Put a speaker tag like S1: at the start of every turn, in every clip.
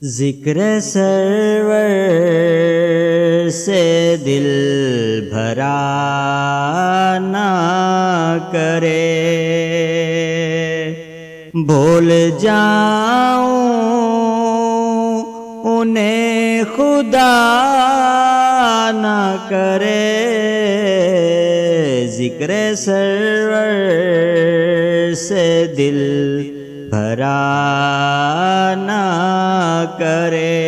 S1: ذکر سرور سے دل بھرا نہ کرے، بھول جاؤں انہیں خدا نہ کرے، ذکر سرور سے دل بھرا نہ کرے،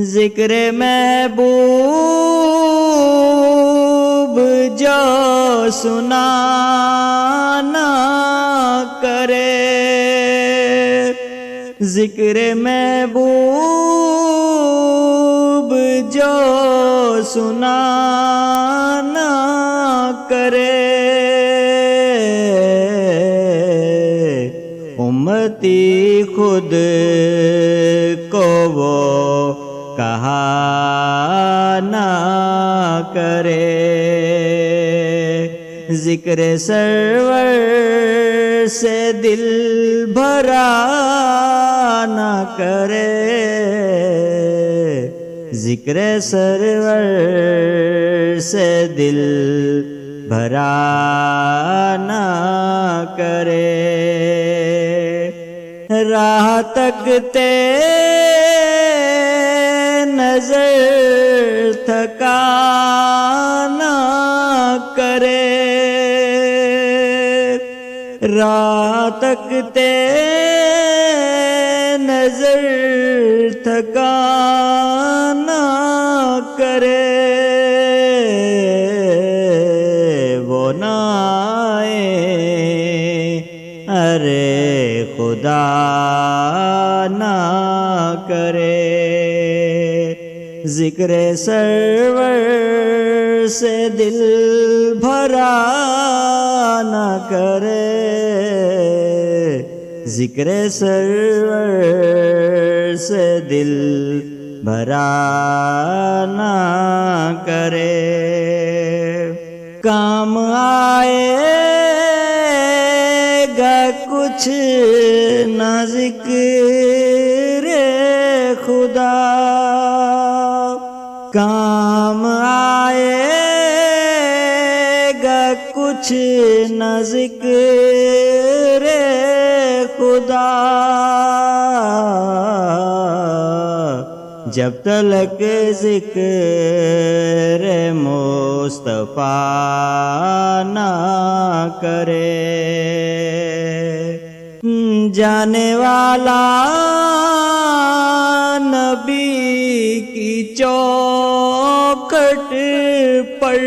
S1: ذکر محبوب جو سنا نہ کرے، ذکر محبوب جو سنا نہ کرے، امتی خود کو وہ کہا نہ کرے، ذکر سرور سے دل بھرا نہ کرے، ذکر سرور سے دل بھرا نہ کرے، راہ تکتے نظر تھکا نہ کرے، راہ تکتے نظر تھکا نہ کرے، وہ نہ آئے ارے خدا نہ کرے، ذکر سرور سے دل بھرا نہ کرے، ذکر سرور سے دل بھرا نہ کرے، کام آئے گا کچھ نہ ذکر خدا، کام آئے گا کچھ نہ ذکر خدا، جب تلک ذکر مصطفیٰ نہ کرے، جانے والا نبی کی چوکھٹ پر،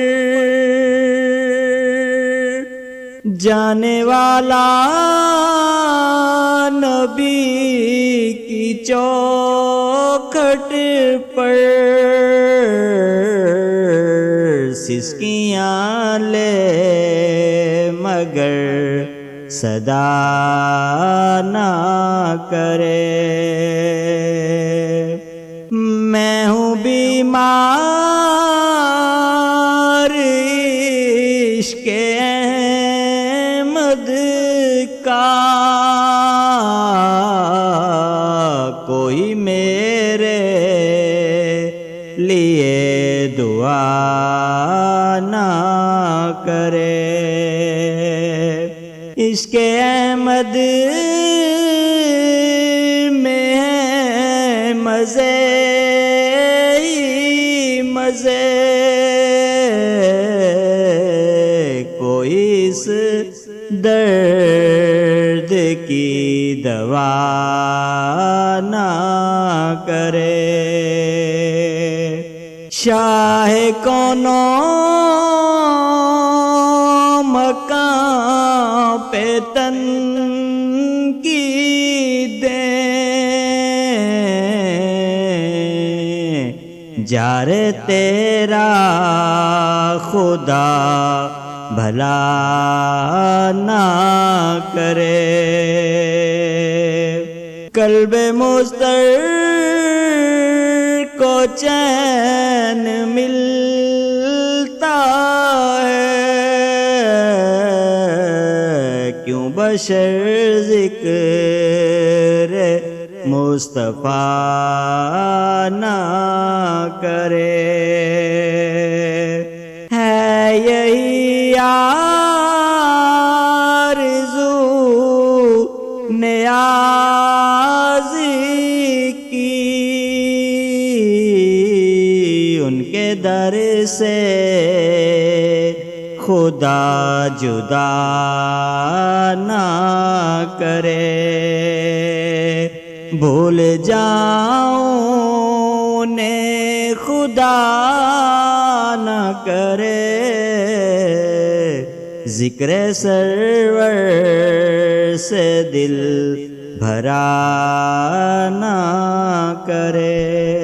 S1: جانے والا نبی کی چوکھٹ پر، سسکیاں لے مگر صدا نہ کرے، میں ہوں بیمار عشق احمد کا، کوئی میرے لیے دعا نہ کرے، عشق احمد میں ہے مزے ہی مزے، کوئی اس درد کی دوا نہ کرے، شاہ کونو مقام پہ تنقیدیں، جار تیرا خدا بھلا نہ کرے، قلب مضطر کو چین ملتا ہے، کیوں بشر ذکر مصطفیٰ نہ کرے۔ ہے یہی آرزو نیازی کی، ان کے در سے خدا جدا نہ کرے۔ بھول جاؤں انہیں خدا نہ کرے، ذکر سرور سے دل بھرا نہ کرے۔